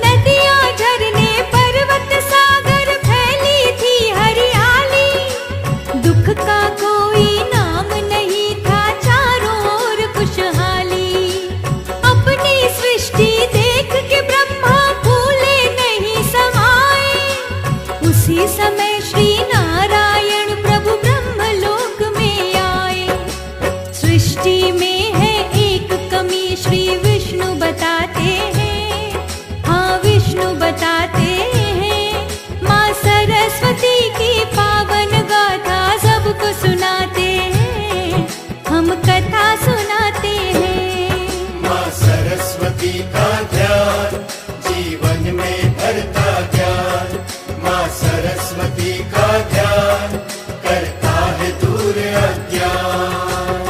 S3: नदियाँ झरने पर्वत सागर फैली थी हरियाली, दुख का कोई नाम नहीं था चारों ओर खुशहाली। अपनी सृष्टि देख के ब्रह्मा भूले नहीं समाए, उसी समय श्री नारायण प्रभु ब्रह्मलोक में आए। सृष्टि में है एक कमी श्री विष्णु बताते हैं, हाँ विष्णु बताते हैं। माँ सरस्वती की पावन गाथा सबको सुनाते हैं, हम कथा सुनाते हैं।
S2: माँ सरस्वती का ध्यान जीवन में भरता ज्ञान, माँ सरस्वती का ध्यान करता है दूर अज्ञान।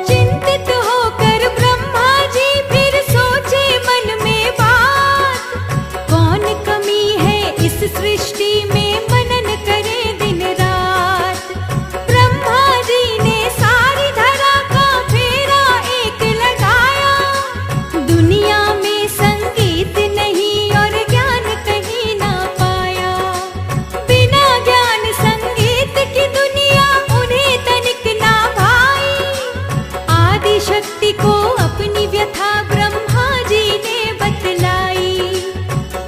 S3: चिंतित होकर ब्रह्मा जी फिर सोचे मन में बात, कौन कमी है इस सृष्टि में मनन करे दिन रात। ब्रह्मा जी ने सारी धरा का फेरा एक लगाया, दुनिया में संगीत नहीं और ज्ञान कहीं ना पाया। बिना ज्ञान संगीत की दुनिया उन्हें तनिक ना भाई, आदि शक्ति को अपनी व्यथा ब्रह्मा जी ने बतलाई।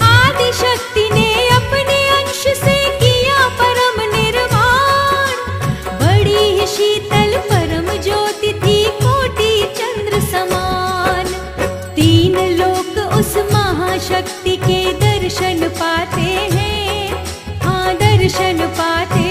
S3: आदि शक्ति ने अपने अंश से किया परम निर्माण, बड़ी ही शीतल परम ज्योति थी कोटि चंद्र समान। तीन लोक उस महाशक्ति के दर्शन पाते हैं, हाँ दर्शन पाते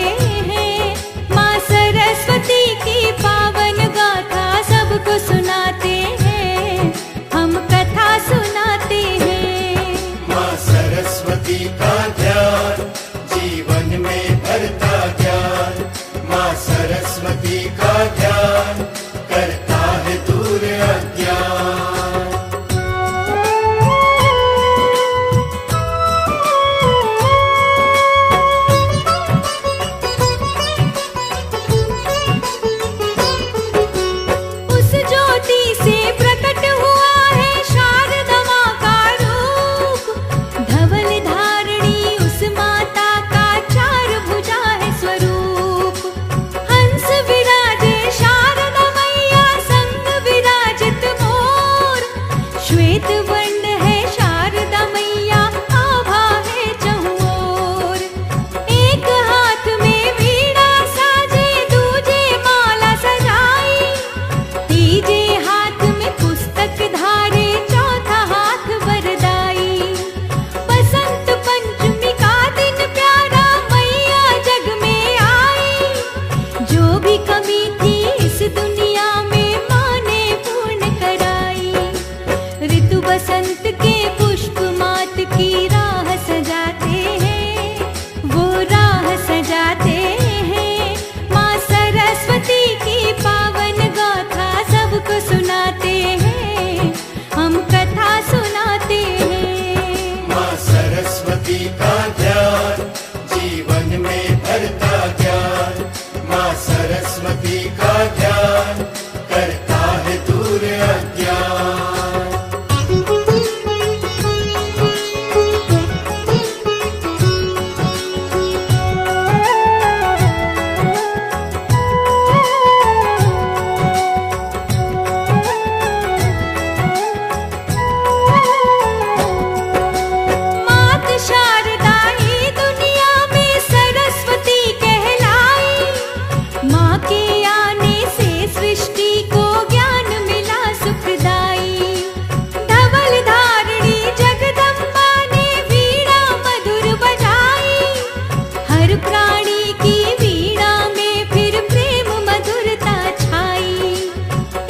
S3: हैं। माँ सरस्वती की पावन गाथा सबको सुनाते हैं, हम कथा सुनाते हैं।
S2: माँ सरस्वती का ध्यान जीवन में भरता ज्ञान, माँ
S3: श्वेत वर्ण है शारदा मैया, आभा है चहुओर। एक हाथ में वीणा साजे, दूजे माला सजाई, तीजे हाथ में पुस्तक धारे, चौथा हाथ वरदाई। बसंत पंचमी का दिन प्यारा, मैया जग में आई। जो भी कमी थी इस दुनिया में, माँ ने पूर्ण कराई। ऋतु बसंत के पुष्प मात की राह सजाते हैं, वो राह सजाते हैं। माँ सरस्वती की पावन गाथा सबको सुनाते हैं, हम कथा सुनाते हैं।
S2: माँ सरस्वती का ध्यान जीवन में भरता ज्ञान, माँ सरस्वती का ध्यान करता है दूर अज्ञान।
S3: मात शारदा ही दुनिया में सरस्वती कहलाई। माँ के आने से सृष्टि को ज्ञान मिला सुखदाई। धवल धारिणी जगदम्बा ने वीणा मधुर बजाई। हर प्राणी की वीणा में फिर प्रेम मधुरता छाई।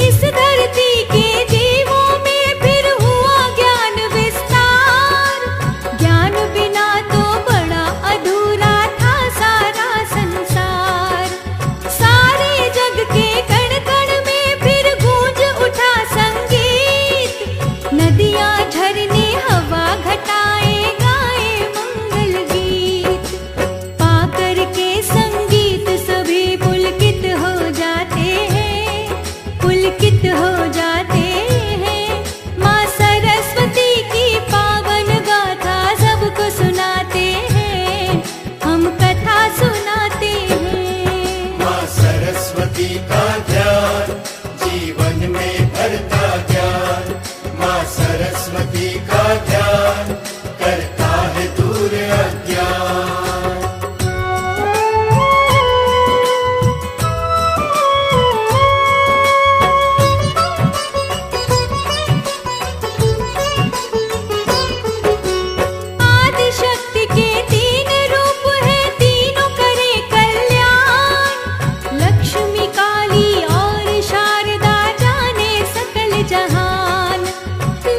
S3: इस धरती के जीवों में फिर हुआ ज्ञान विस्तार। ज्ञान बिना तो बड़ा अधूरा था सारा संसार। सारे जग के कण कण में फिर गूंज उठा संगीत। नदियाँ झरने हवा घटाए गाए मंगल गीत। पाकर के संगीत सभी पुलकित हो जाते हैं, पुलकित हो जाते हैं। माँ सरस्वती की पावन गाथा सबको सुनाते हैं, हम कथा सुनाते हैं।
S2: माँ सरस्वती का ध्यान जीवन में भरता ज्ञान, माँ सरस्वती का ध्यान करता है दूर अज्ञान।
S3: आदिशक्ति के तीन रूप है, तीनों करे कल्याण। लक्ष्मी काली और शारदा जाने सकल जहान।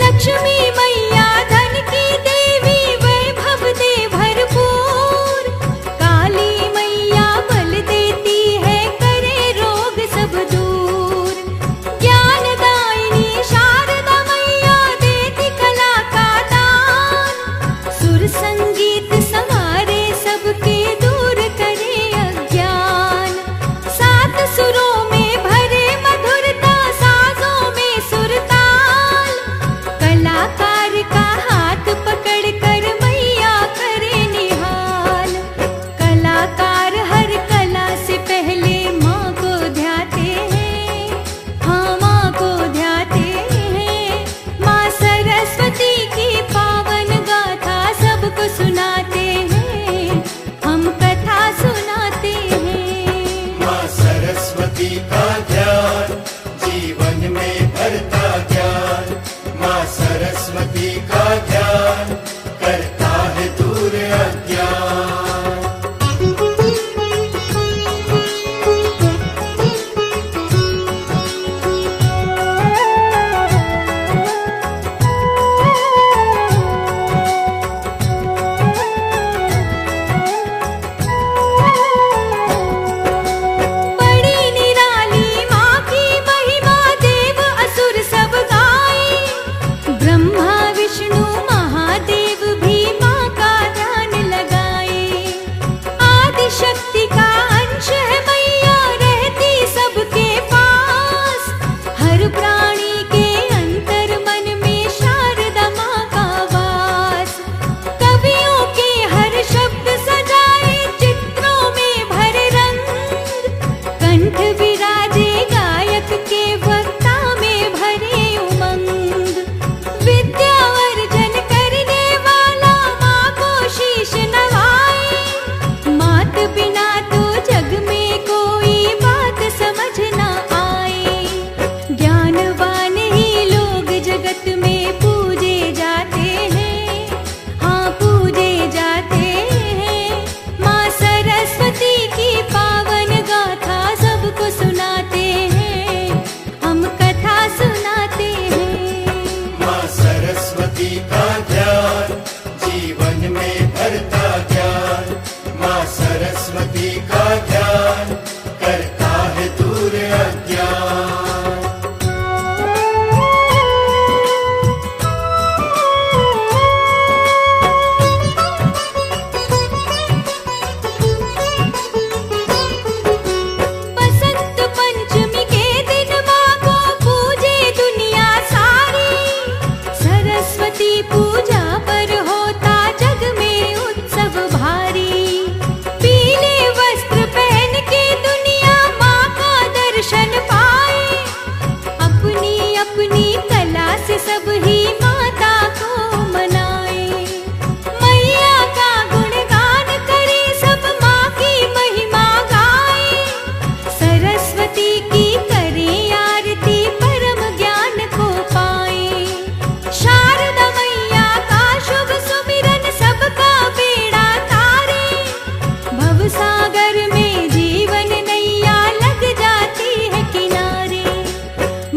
S3: लक्ष्मी मैया धन की देवी, वैभव दे भरपूर। काली मैया बल देती है, करे रोग सब दूर। ज्ञानदायिनी शारदा मैया देती कला का दान। सुर संगीत संवारे सबके, दूर करे अज्ञान। सात सुरों में भरे मधुरता, साजों में सुरताल। कलाकार का हाथ पकड़ कर मैया करे निहाल। कलाकार हर कला से पहले माँ को ध्याते हैं, हाँ माँ को ध्याते हैं। माँ सरस्वती की पावन गाथा सबको सुनाते हैं, हम कथा सुनाते हैं।
S2: माँ सरस्वती का ध्यान जीवन में भरता ज्ञान, माँ सरस्वती का ध्यान करता है दूर अज्ञान।
S3: बड़ी निराली माँ की महिमा, देव असुर सब गाए। ब्रह्मा विष्णु महादेव भी माँ का ध्यान लगाए। आदिशक्ति का अंश है मैया, रहती सबके पास। हर प्राणी के अंतर मन में शारदा माँ का वास। कवियों के हर शब्द सजाए, चित्रों में भरे रंग। कंठ विराजे गायक के, वक्ता में भरे उमंग। पूजे जाते हैं, हाँ पूजे जाते हैं। माँ सरस्वती की पावन गाथा सबको सुनाते हैं, हम कथा सुनाते हैं।
S5: माँ सरस्वती का ध्यान जीवन में भरता ज्ञान, माँ सरस्वती का ध्यान करता है दूर अज्ञान।
S3: बसंत पंचमी के दिन माँ को पूजे दुनिया सारी, सरस्वती पूजा पर होता जग में उत्सव भारी। पीले वस्त्र पहन के दुनिया माँ का दर्शन पाए, अपनी अपनी कला से सब ही माता को मनाए। मैया का गुणगान करे सब, माँ की महिमा गाए, सरस्वती की करें आरती परम ज्ञान को पाए। शारदा मैया का शुभ सुमिरन सबका बेड़ा तारे, भवसागर में जीवन नैया लग जाती है किनारे।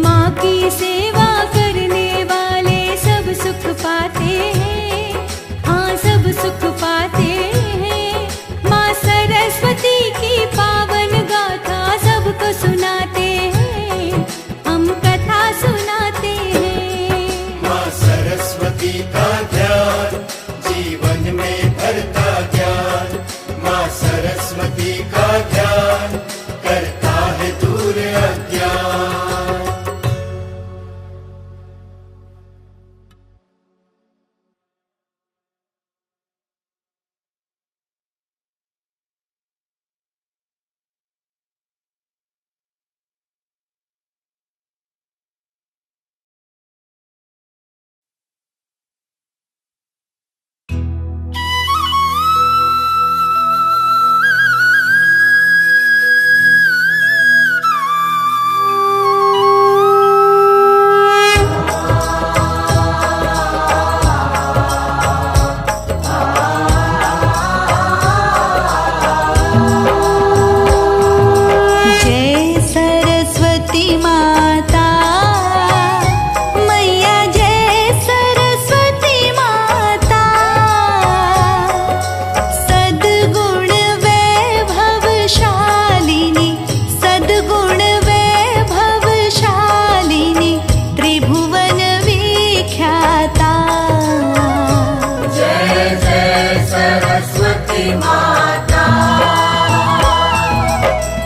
S3: माँ की सेवा करने वाले सब सुख पाते हैं, हाँ सब सुख पाते हैं। माँ सरस्वती की पावन गाथा सबको सुनाते हैं, हम कथा सुनाते हैं।
S5: माँ सरस्वती का ध्यान जीवन में भरता ज्ञान, माँ सरस्वती का ध्यान करता है दूर अज्ञान।
S1: जय सरस्वती माता मैया, जय सरस्वती माता। सद्गुण वैभवशालिनी, सद्गुण वैभवशालिनी, त्रिभुवन विख्याता।
S2: जय जय सरस्वती माता।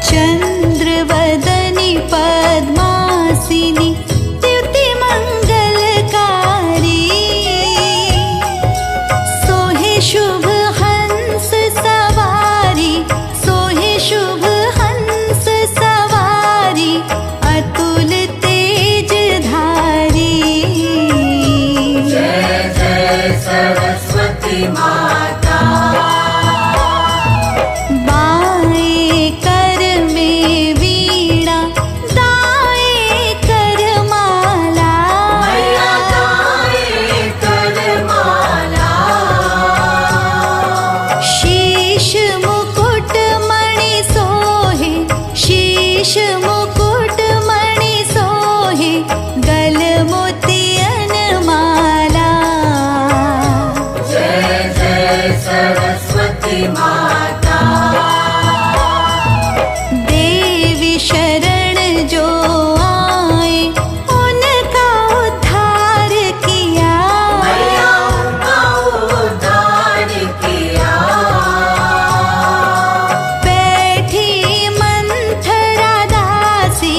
S1: चंद्रवदनी पद्मासिनी, द्युतिमंगलकारी, सोहे शुभ हंस सवारी, सोहे शुभ हंस सवारी, अतुल तेज धारी।
S2: जय जय सरस्वती माता।
S1: बाएं कर में वीणा, दाएं कर माला,
S2: मैया गाए कर माला।
S1: शीश मुकुट मणि सोहे, शीश मुकुट मणि सोहे, गल मोतियन माला।
S2: जय जय सरस्वती माता।
S1: देवी शरण जो आए, उनका उद्धार किया।
S2: मैया उनका उद्धार किया।
S1: बैठी मंथरा दासी,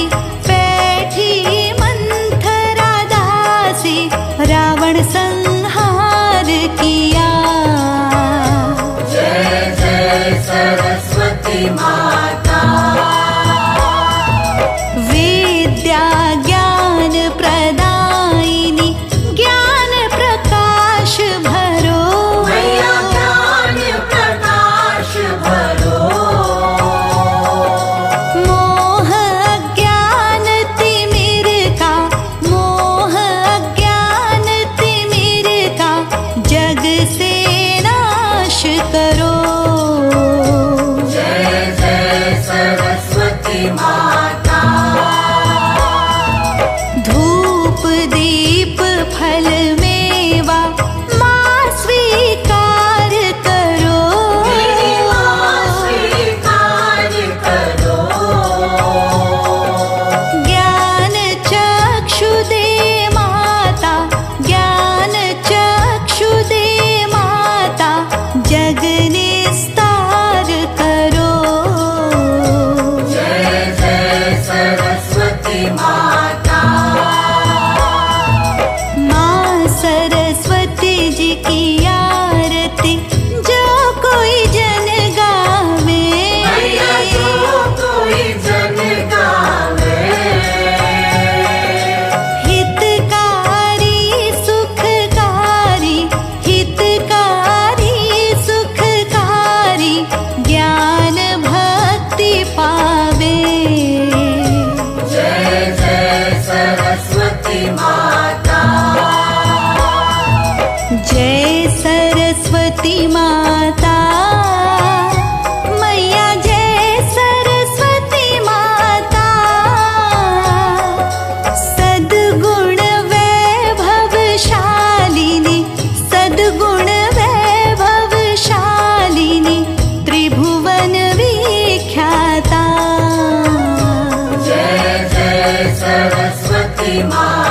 S1: बैठी मंथरा दासी, रावण संहार किया।
S2: जय जय सरस्वती माता।
S1: विद्या ज्ञान प्रदायिनी, ज्ञान प्रकाश भरो।
S2: मैया ज्ञान प्रकाश भरो।
S1: मोह अज्ञान तिमिर का, मोह अज्ञान की आरती जो कोई जन गावे।
S2: मैया जो कोई जन गावे।
S1: हितकारी सुखकारी, हितकारी सुखकारी, ज्ञान भक्ति पावे।
S2: जय जय सरस्वती माता।
S1: जय सरस्वती माता, मैया जय सरस्वती माता। सद्गुण वैभवशालिनी, सद्गुण वैभवशालिनी, त्रिभुवन विख्याता।
S2: जय जय सरस्वती माता।